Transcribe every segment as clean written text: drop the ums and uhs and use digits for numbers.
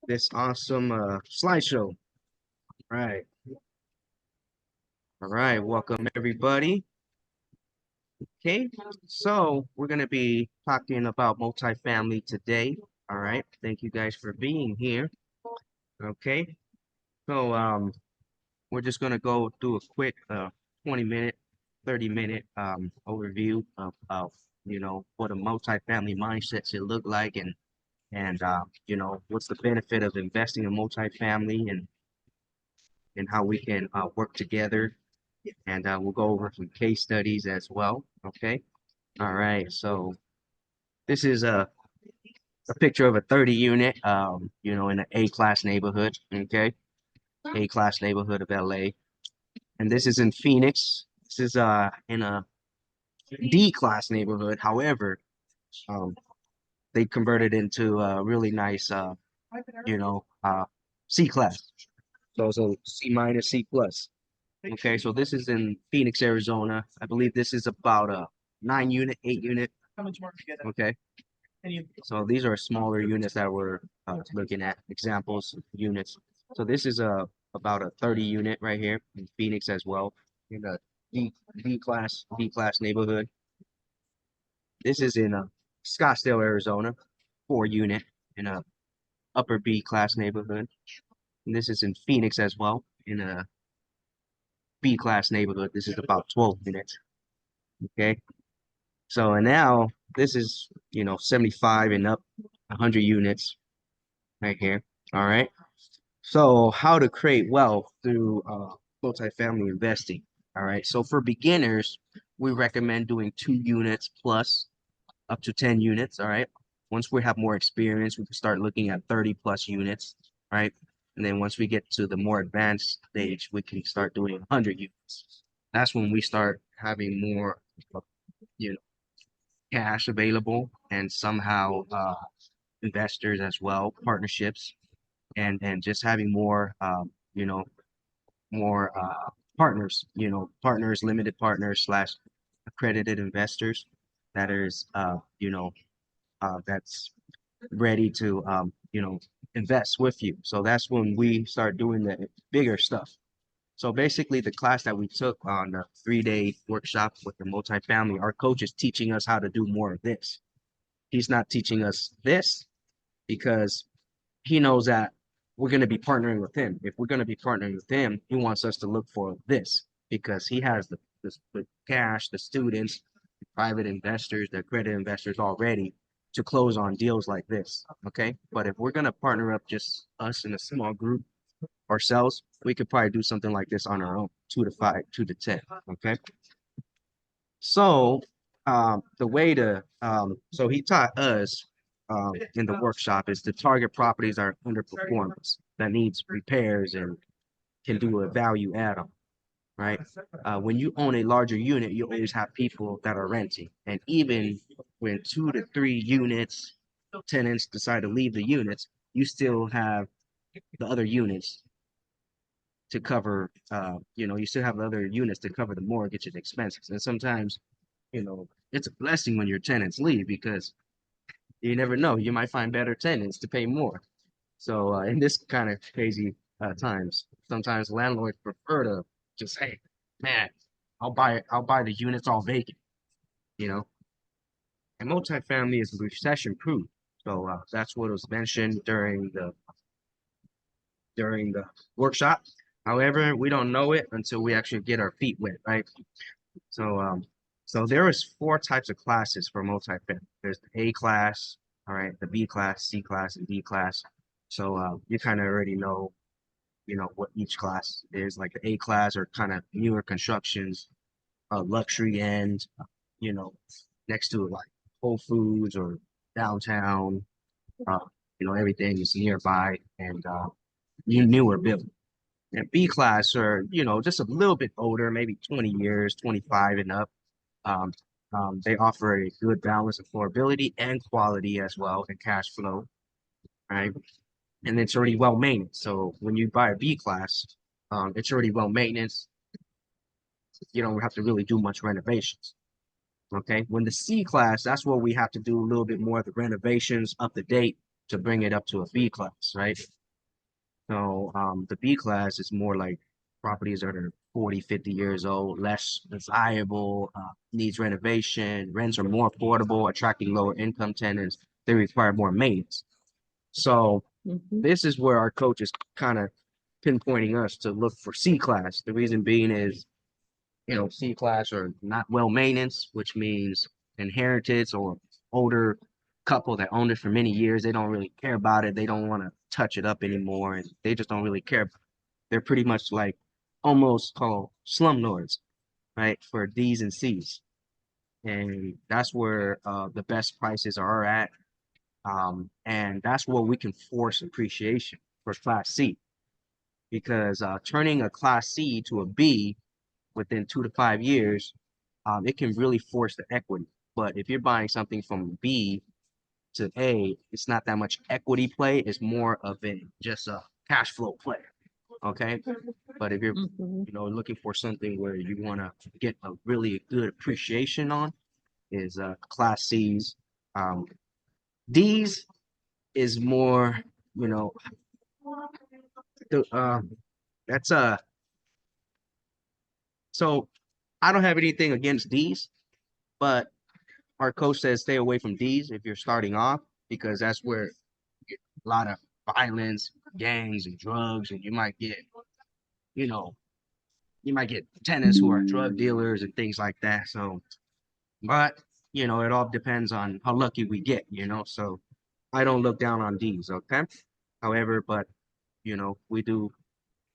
this awesome slideshow. Right. All right. Welcome everybody. Okay. So we're gonna be talking about multifamily today. All right. Thank you guys for being here. Okay. So we're just gonna go through a quick 20-minute, 30-minute overview of what a multifamily mindset should look like and what's the benefit of investing in multifamily and how we can work together. And we'll go over some case studies as well. Okay. All right. So this is a picture of a 30 unit, in an A-class neighborhood. Okay. A-class neighborhood of LA. And this is in Phoenix. This is in a D-class neighborhood. However, um, they converted into a really nice, you know, uh, C-class. So it's a C minus, C plus. Okay, so this is in Phoenix, Arizona. I believe this is about a 9 unit, 8 unit. Okay, so these are smaller units that we're looking at, examples of units. So this is about a 30 unit right here in Phoenix as well, in a D class neighborhood. This is in Scottsdale, Arizona, 4 unit in a upper B class neighborhood. And this is in Phoenix as well, in a B class neighborhood. This is about 12 units. Okay. So and now this is, 75 and up, 100 units right here. All right. So how to create wealth through multifamily investing. All right. So for beginners, we recommend doing 2 units plus up to 10 units. All right. Once we have more experience, we can start looking at 30 plus units. Right. And then once we get to the more advanced stage, we can start doing 100 units. That's when we start having more, you know, cash available and somehow investors as well, partnerships, and just having more, more partners, partners, limited partners slash accredited investors that is, that's ready to, invest with you. So that's when we start doing the bigger stuff. So basically, the class that we took on the 3-day workshop with the multifamily, our coach is teaching us how to do more of this. He's not teaching us this because he knows that we're going to be partnering with him. If we're going to be partnering with him, he wants us to look for this because he has the cash, the students, the private investors, the accredited investors already to close on deals like this. Okay. But if we're going to partner up just us in a small group ourselves, we could probably do something like this on our own, 2 to 5, 2 to 10. Okay. So the way to so he taught us in the workshop is to target properties that are underperformance that needs repairs and can do a value add on, right? When you own a larger unit, you always have people that are renting, and even when 2 to 3 units tenants decide to leave the units, you still have the other units to cover. You still have the other units to cover the mortgage and expenses, and sometimes it's a blessing when your tenants leave because you never know. You might find better tenants to pay more. So in this kind of crazy times, sometimes landlords prefer to just, hey, man, I'll buy the units all vacant, you know. And multifamily is recession proof. So that's what was mentioned during the workshop. However, we don't know it until we actually get our feet wet, right? So, so there is 4 types of classes for multifamily. There's the A class, all right, the B class, C class, and D class. So, you kind of already know, what each class is. Like the A class are kind of newer constructions, luxury end, you know, next to like Whole Foods or downtown. Uh, everything is nearby and newer build. And B class are, just a little bit older, maybe 20 years, 25 and up. Um, they offer a good balance of affordability and quality as well and cash flow, right? And it's already well maintained. So when you buy a B class, it's already well maintenance. You don't have to really do much renovations. Okay. When the C class, that's where we have to do a little bit more of the renovations up to date to bring it up to a B class, right? So the B class is more like properties that are 40, 50 years old, less desirable, needs renovation, rents are more affordable, attracting lower income tenants. They require more maintenance. So this is where our coach is kind of pinpointing us to look for C class. The reason being is, C class are not well maintenance, which means inheritance or older couple that owned it for many years. They don't really care about it. They don't want to touch it up anymore, and they just don't really care. They're pretty much like almost called slumlords, right? For D's and C's, and that's where the best prices are at. And that's where we can force appreciation for Class C, because turning a Class C to a B within 2 to 5 years, it can really force the equity. But if you're buying something from B to A, it's not that much equity play. It's more of just a cash flow play. Okay. But if you're, looking for something where you want to get a really good appreciation on, is Class C's. Um, D's is more, you know, the, that's so I don't have anything against D's, but our coach says stay away from D's if you're starting off, because that's where you get a lot of violence, gangs, and drugs, and you know, you might get tenants who are drug dealers and things like that. So, but it all depends on how lucky we get. So I don't look down on D's, okay? However, but we do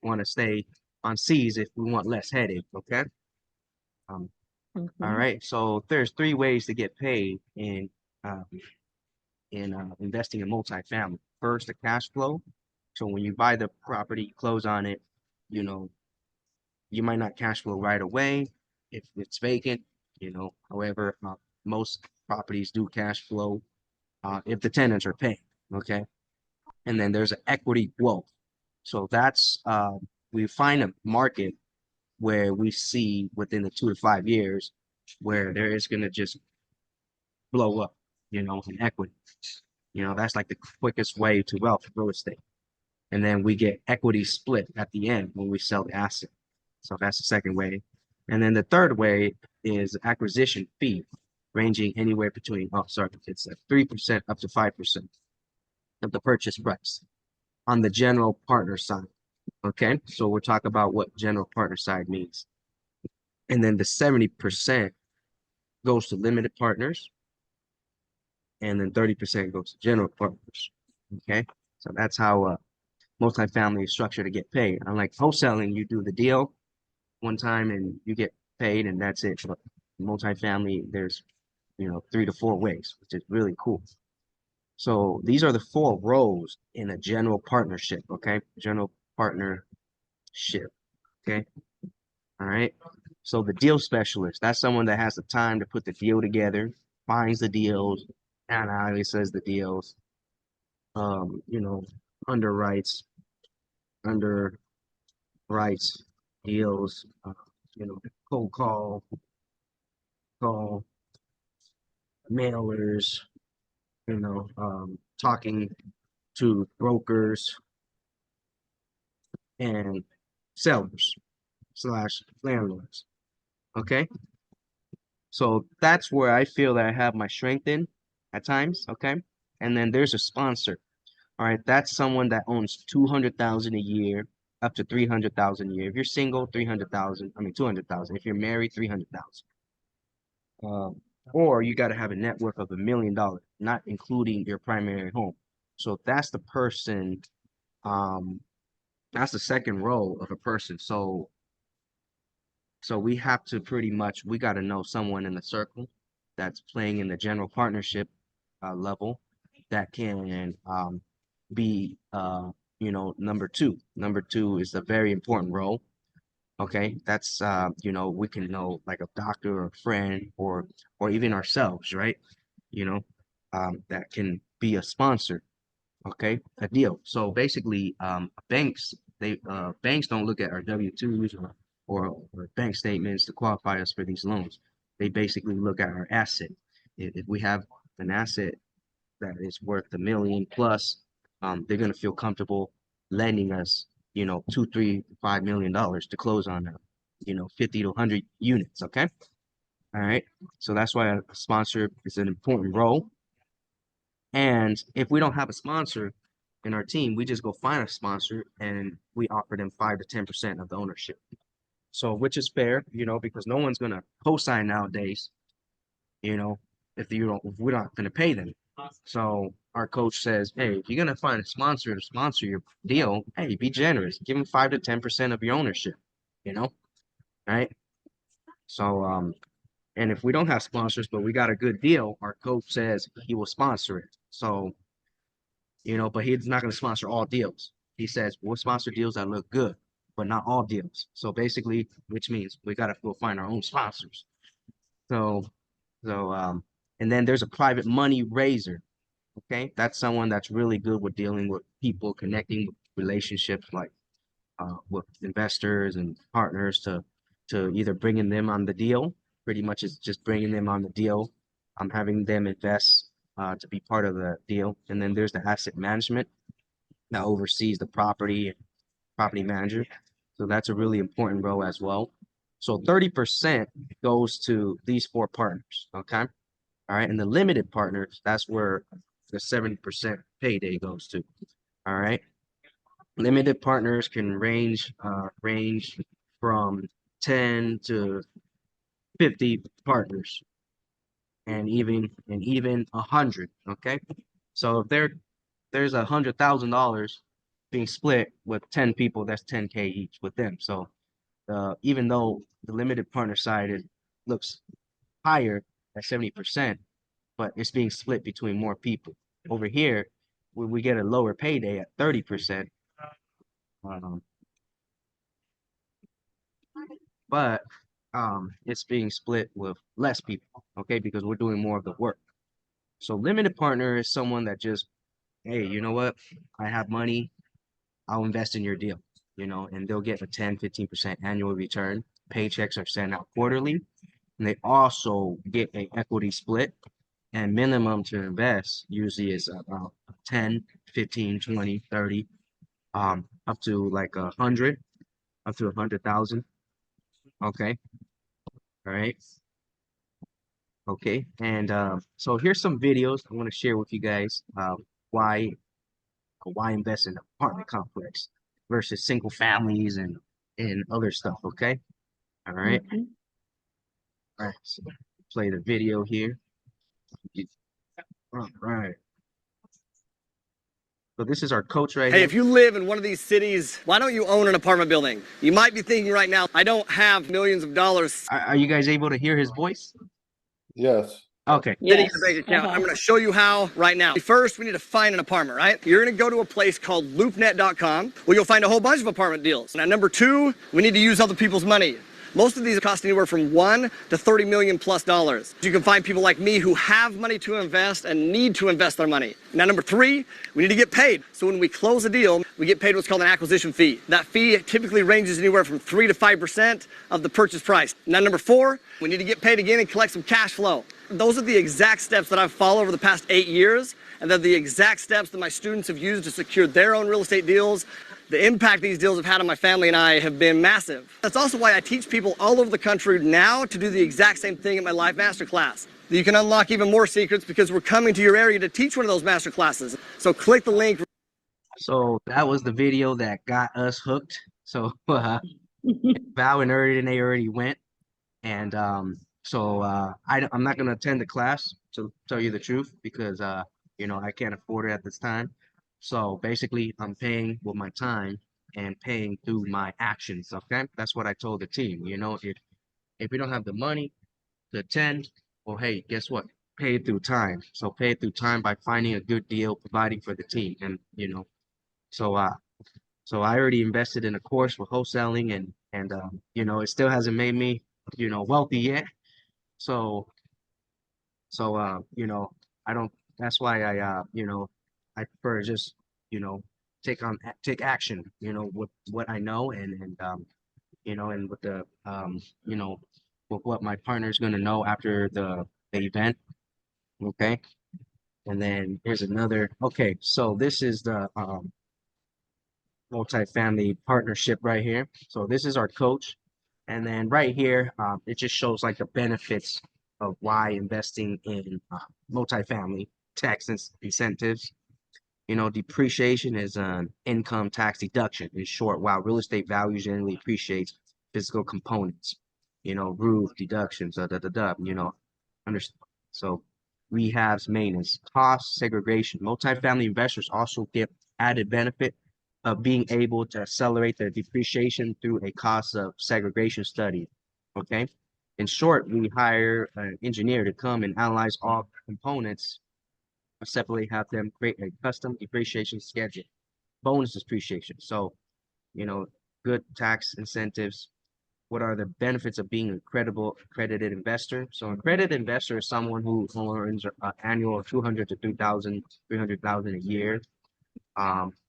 want to stay on C's if we want less headache, okay? Um, all right. So there's three ways to get paid uh, in investing in multifamily. First, the cash flow. So when you buy the property, close on it, you know, you might not cash flow right away if it's vacant. However, most properties do cash flow if the tenants are paying. Okay. And then there's an equity growth. So that's we find a market where we see within the 2 to 5 years where there is going to just blow up, in equity. That's like the quickest way to wealth real estate. And then we get equity split at the end when we sell the asset. So that's the second way. And then the third way is acquisition fee, ranging anywhere between, oh, sorry, it's 3% up to 5% of the purchase price on the general partner side. Okay, so we'll talk about what general partner side means. And then the 70% goes to limited partners, and then 30% goes to general partners. Okay, so that's how multifamily is structured to get paid. Unlike wholesaling, you do the deal one time and you get paid, and that's it. But multifamily, there's 3 to 4 ways, which is really cool. So these are the 4 roles in a general partnership. Okay, general partnership. Okay, all right. So the deal specialist, that's someone that has the time to put the deal together, finds the deals, analyzes the deals, um, you know, underwrites, underwrites deals, cold call mailers, talking to brokers and sellers slash landlords. Okay. So that's where I feel that I have my strength in at times. Okay. And then there's a sponsor. All right. That's someone that owns 200,000 a year up to 300,000 a year. If you're single, 300,000, I mean, 200,000. If you're married, 300,000. Or you got to have a net worth of $1 million, not including your primary home. So that's the person, um, that's the second role of a person. So we have to we got to know someone in the circle that's playing in the general partnership level that can be number two. Number two is a very important role. Okay, that's we can know like a doctor or a friend or even ourselves, right? You know, that can be a sponsor. Okay, a deal. So basically, banks don't look at our W-2s or bank statements to qualify us for these loans. They basically look at our asset. If we have an asset that is worth $1 million plus, they're gonna feel comfortable lending us, $2, $3, $5 million to close on, 50 to 100 units. Okay. All right. So that's why a sponsor is an important role. And if we don't have a sponsor in our team, we just go find a sponsor and we offer them 5 to 10% of the ownership. So, which is fair, because no one's gonna co-sign nowadays, you know, if we're not gonna pay them. So our coach says, hey, if you're gonna find a sponsor to sponsor your deal, hey, be generous. Give them 5 to 10% of your ownership, you know, right? So and if we don't have sponsors, but we got a good deal, our coach says he will sponsor it. So, but he's not going to sponsor all deals. He says we'll sponsor deals that look good, but not all deals. So basically, which means we got to go find our own sponsors. So, and then there's a private money raiser. Okay, that's someone that's really good with dealing with people, connecting with relationships, like with investors and partners to either bringing them on the deal. Pretty much it's just bringing them on the deal. I'm having them invest to be part of the deal. And then there's the asset management that oversees the property and property manager. So that's a really important role as well. So 30% goes to these 4 partners. Okay. All right. And the limited partners, that's where the 70% payday goes to. All right. Limited partners can range from 10 to 50 partners, and even 100. Okay, so if there's $100,000 being split with 10 people, that's 10K each with them. So even though the limited partner side looks higher at 70%, but it's being split between more people. Over here, we get a lower payday at 30%. But it's being split with less people, okay, because we're doing more of the work. So limited partner is someone that just, hey, you know what? I have money, I'll invest in your deal, and they'll get a 10, 15% annual return. Paychecks are sent out quarterly, and they also get an equity split, and minimum to invest usually is about 10, 15, 20, 30, up to like 100, up to 100,000. Okay. All right. Okay. And so here's some videos I want to share with you guys, why invest in an apartment complex versus single families and other stuff. Okay. All right. All right. So play the video here. All right. So this is our coach right Hey, here. if you live in one of these cities, why don't you own an apartment building? You might be thinking right now, I don't have millions of dollars Are you guys able to hear his voice? Yes. Okay. sitting in your bank account. I'm going to show you how right now. First, we need to find an apartment, right? You're going to go to a place called loopnet.com where you'll find a whole bunch of apartment deals. Now, number 2, we need to use other people's money. Most of these cost anywhere from $1 to $30 million plus dollars. You can find people like me who have money to invest and need to invest their money. Now, number 3, we need to get paid. So when we close a deal, we get paid what's called an acquisition fee. That fee typically ranges anywhere from 3 to 5% of the purchase price. Now, number 4, we need to get paid again and collect some cash flow. Those are the exact steps that I've followed over the past 8 years, and they're the exact steps that my students have used to secure their own real estate deals. The impact these deals have had on my family and I have been massive. That's also why I teach people all over the country now to do the exact same thing at my live masterclass. You can unlock even more secrets because we're coming to your area to teach one of those master classes. So click the link. So that was the video that got us hooked. So Val and they already went. And so I'm not gonna attend the class, to tell you the truth, because I can't afford it at this time. So basically I'm paying with my time and paying through my actions. Okay. That's what I told the team. If we don't have the money to attend, well, hey, guess what? Pay it through time. So pay it through time by finding a good deal, providing for the team. And so so I already invested in a course for wholesaling, and it still hasn't made me wealthy yet. So I don't, that's why I prefer to just, you know, take action, with what I know, and with the with what my partner is gonna know after the event. Okay. And then here's another. Okay, so this is the multifamily partnership right here. So this is our coach. And then right here, it just shows like the benefits of why investing in multifamily tax incentives. You know, depreciation is an income tax deduction. In short, while real estate value generally appreciates physical components, you know, roof deductions, you know, understand. So rehabs, maintenance, cost segregation. Multifamily investors also get added benefit of being able to accelerate their depreciation through a cost of segregation study. Okay. In short, we hire an engineer to come and analyze all components, separately have them create a custom depreciation schedule, bonus depreciation. So, you know, good tax incentives. What are the benefits of being a credible accredited investor? So, accredited investor is someone who earns an annual 200 to 300,000 a year,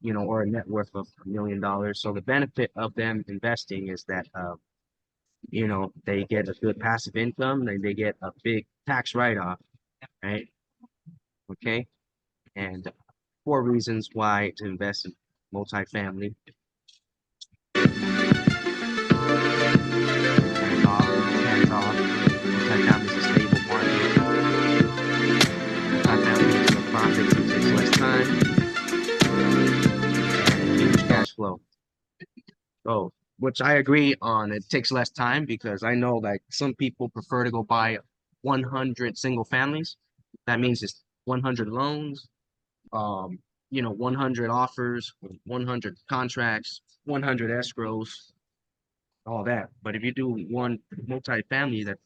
you know, or a net worth of $1 million. So the benefit of them investing is that, you know, they get a good passive income, and they get a big tax write-off, right? Okay, and 4 reasons why to invest in multifamily. Hands off. Multifamily is a stable market. Multifamily makes no profits, it takes less time, and huge cash flow. Oh, which I agree on. It takes less time because I know like some people prefer to go buy 100 single families. That means it's 100 loans, um, you know, 100 offers, 100 contracts, 100 escrows, all that. But if you do one multifamily that's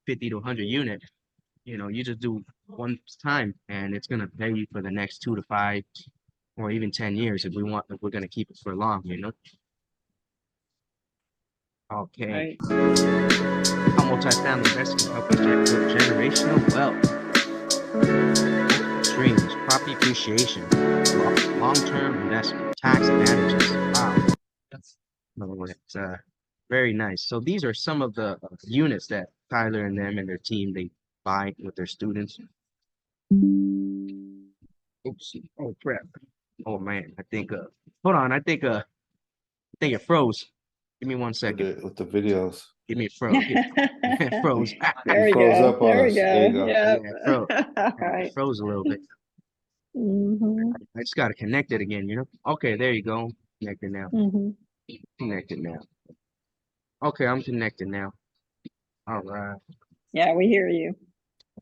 50 to 100 unit, you know, you just do one time and it's gonna pay you for the next 2 to 5 or even 10 years if we're gonna keep it for long, you know. Okay. Right. How multifamily investing can help us build generational wealth. Streams, property appreciation, long-term investment, tax advantages. Wow. It's very nice. So these are some of the units that Tyler and them and their team they buy with their students. Oops. Oh crap. Oh man, I think hold on, I think it froze. Give me 1 second. With the videos. Give me a froze. It froze. There we froze go. up on There we us. There you go. go. Yep. Yeah, it froze. All It right. froze a little bit. Mm-hmm. I just gotta connect it again, you know? Okay, there you go. Connected now. Mm-hmm. Connected now. Okay, I'm connected now. All right. Yeah, we hear you.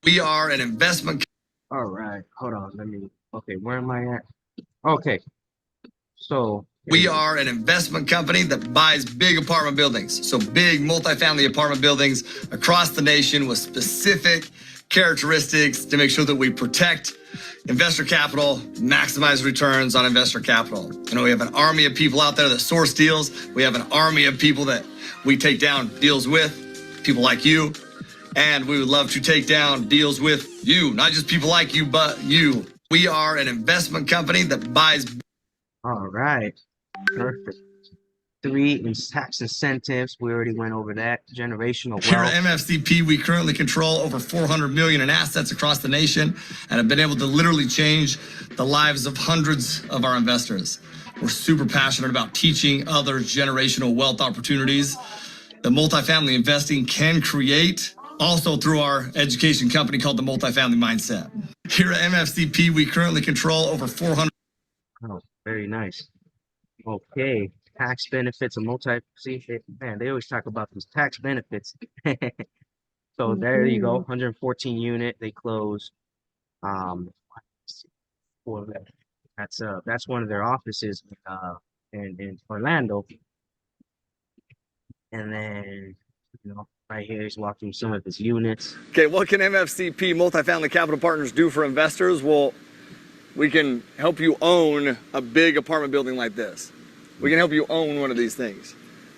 We are an investment. All right. Hold on. Okay, where am I at? Okay. So We are an investment company that buys big apartment buildings. So big multifamily apartment buildings across the nation with specific characteristics to make sure that we protect investor capital, maximize returns on investor capital. You know, we have an army of people out there that source deals. We have an army of people that we take down deals with, people like you. And we would love to take down deals with you, not just people like you, but you. We are an investment company that buys. all right. Perfect. 3 in tax incentives. We already went over that. Generational Here at wealth. MFCP, we currently control over 400 million in assets across the nation and have been able to literally change the lives of hundreds of our investors. We're super passionate about teaching others generational wealth opportunities that multifamily investing can create, also through our education company called the Multifamily Mindset. Here at MFCP, we currently control over 400. Oh, very nice. Okay. Tax benefits of man, they always talk about these tax benefits. So there you go, 114 unit, they close. For that's one of their offices in Orlando. And then, you know, right here he's walking some of his units. Okay, what can MFCP Multifamily Capital Partners do for investors? Well, we can help you own a big apartment building like this. We can help you own one of these things.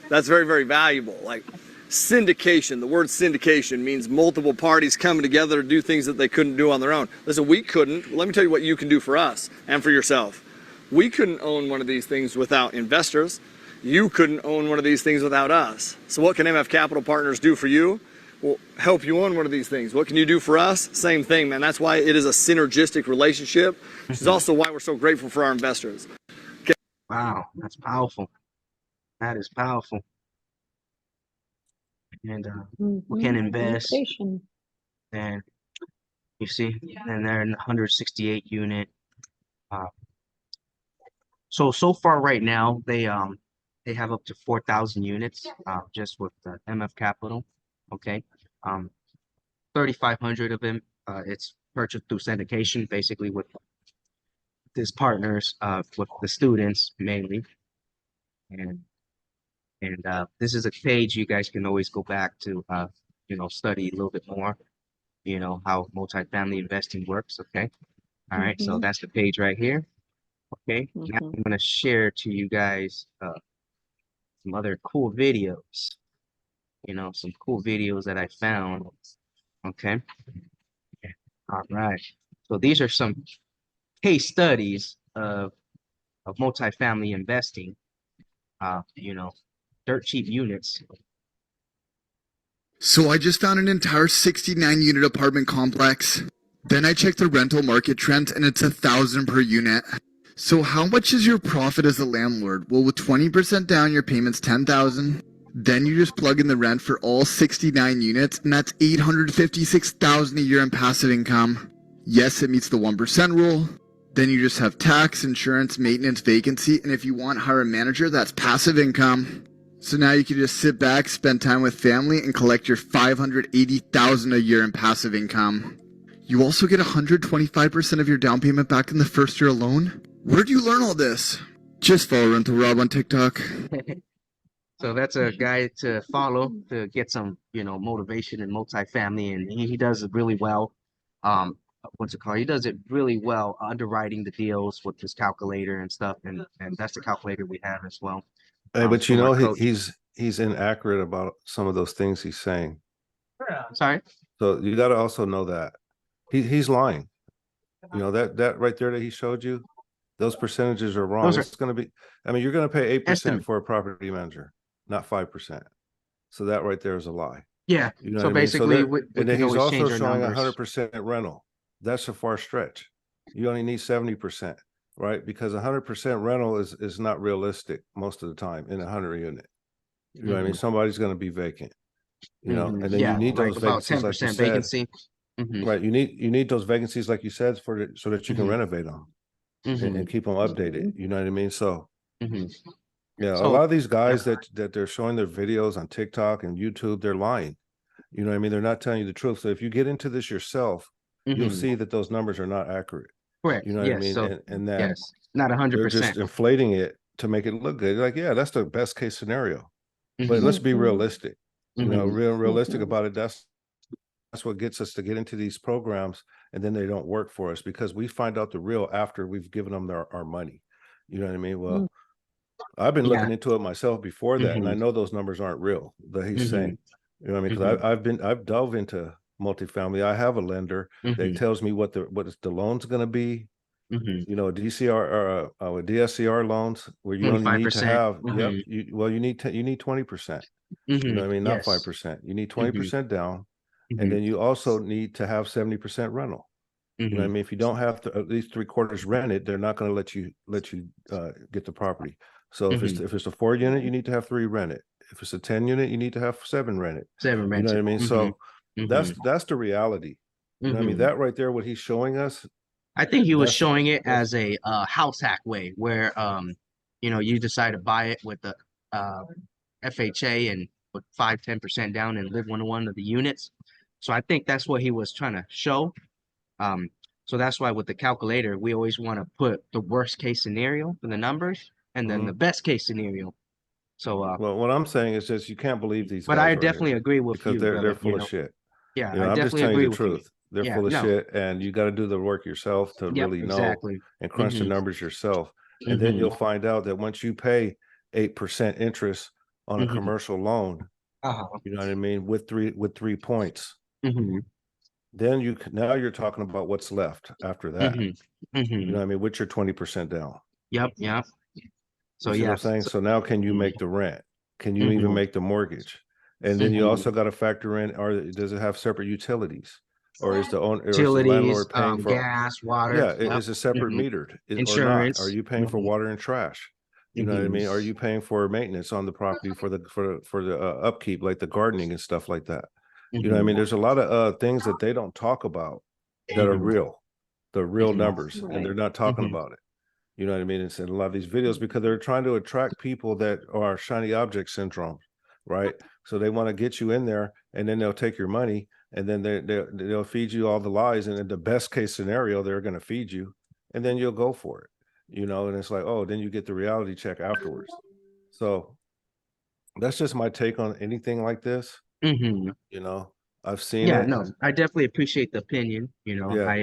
That's very, very valuable. Like syndication, the word syndication means multiple parties coming together to do things that they couldn't do on their own. Listen, we couldn't. Let me tell you what you can do for us and for yourself. We couldn't own one of these things without investors. You couldn't own one of these things without us. So what can MF Capital Partners do for you? will help you on one of these things. What can you do for us? Same thing, man. That's why it is a synergistic relationship, which is also why we're so grateful for our investors. Wow, that's powerful. That is powerful. And we can invest, Communication. and you see, and they're in 168 unit. So far right now they have up to 4,000 units just with the MF Capital. Okay. 3,500 of them it's purchased through syndication, basically with his partners with the students mainly. And this is a page you guys can always go back to study a little bit more, how multifamily investing works. Okay. All right, so that's the page right here. Okay, now I'm gonna share to you guys some other cool videos. Some cool videos that I found. Okay. All right. So these are some case studies of multifamily investing. Dirt cheap units. So I just found an entire 69 unit apartment complex. Then I checked the rental market trends and it's 1,000 per unit. So how much is your profit as a landlord? Well, with 20% down, your payment's 10,000. Then you just plug in the rent for all 69 units, and that's 856,000 a year in passive income. Yes, it meets the 1% rule. Then you just have tax, insurance, maintenance, vacancy, and if you want to hire a manager, that's passive income. So now you can just sit back, spend time with family, and collect your 580,000 a year in passive income. You also get 125% of your down payment back in the first year alone. Where do you learn all this? Just follow Rental Rob on TikTok. So that's a guy to follow to get some, motivation in multifamily, and he does it really well. What's it called? He does it really well underwriting the deals with his calculator and stuff, and that's the calculator we have as well. Hey, but for my coach. he's inaccurate about some of those things he's saying. Sorry. So you got to also know that he's lying. That right there that he showed you, those percentages are wrong. It's going to be. I mean, you're going to pay 8% for a property manager, not 5%. So that right there is a lie. Yeah. You know So what I mean? basically, and then he's also showing numbers. 100% rental. That's a far stretch. You only need 70%, right? Because 100% rental is not realistic most of the time in a 100 unit. You know what I mean? Somebody's going to be vacant. And then you need those about vacancies, like you 10% said. vacancy. Right. You need those vacancies, like you said, so that you can renovate them and keep them updated. You know what I mean? So yeah, a lot of these guys that they're showing their videos on TikTok and YouTube, they're lying. You know what I mean? They're not telling you the truth. So if you get into this yourself, you'll see that those numbers are not accurate. Correct. You know what I mean? So, and that not 100%. they're just inflating it to make it look good. Like, yeah, that's the best case scenario. But let's be realistic. Realistic about it. That's what gets us to get into these programs, and then they don't work for us because we find out the real after we've given them our money. You know what I mean? Well, I've been looking into it myself before that, and I know those numbers aren't real that he's saying. You know what I mean? Because I've dove into multifamily. I have a lender that tells me what the loan's going to be. A DCR or a DSCR loans where you only need to have you need 20%. You know what I mean? Not 5%. You need 20% down, and then you also need to have 70% rental. You know what I mean? If you don't have at least 3/4 rented, they're not going to let you get the property. So if it's a 4 unit, you need to have 3 rented. If it's a 10 unit, you need to have 7 rented. 7 rented. You know what I mean? So that's the reality. You know what I mean? That right there, what he's showing us. I think he was showing it as a house hack way where you decide to buy it with the FHA and put 5-10% down and live one of the units. So I think that's what he was trying to show. So that's why with the calculator, we always want to put the worst case scenario for the numbers and then the best case scenario. So well, what I'm saying is just you can't believe these but guys I definitely agree with because you, they're full of shit. Yeah, I'm just telling you the truth. They're full of shit, and you got to do the work yourself to really know and crunch the numbers yourself. And then you'll find out that once you pay 8% interest on a commercial loan, you know what I mean, with 3 points, then now you're talking about what's left after that. You know what I mean, with your 20% down. Yep. So you see what I'm saying? So now can you make the rent? Can you even make the mortgage? And then you Mhm. also got to factor in, does it have separate utilities? Or is the owner, or is the Utilities, landlord paying for? gas, water. Yeah, Yep. is it separate Mhm. metered or not? Are Insurance. you paying for Mhm. water and trash? You know what I mean? Are Mhm. you paying for maintenance on the property for the upkeep, like the gardening and stuff like that? You know what I mean? Mhm. There's a lot of things that they don't talk about that are Mhm. real. The real Mhm. numbers, and Right. they're not talking Mhm. about it. You know what I mean? It's in a lot of these videos because they're trying to attract people that are shiny object syndrome, right? So they want to get you in there, and then they'll take your money, and then they'll feed you all the lies, and in the best case scenario, they're going to feed you, and then you'll go for it, you know. And it's like, oh, then you get the reality check afterwards. So that's just my take on anything like this. Mhm. You know, I've seen Yeah, it. no, I definitely appreciate the opinion. Yeah.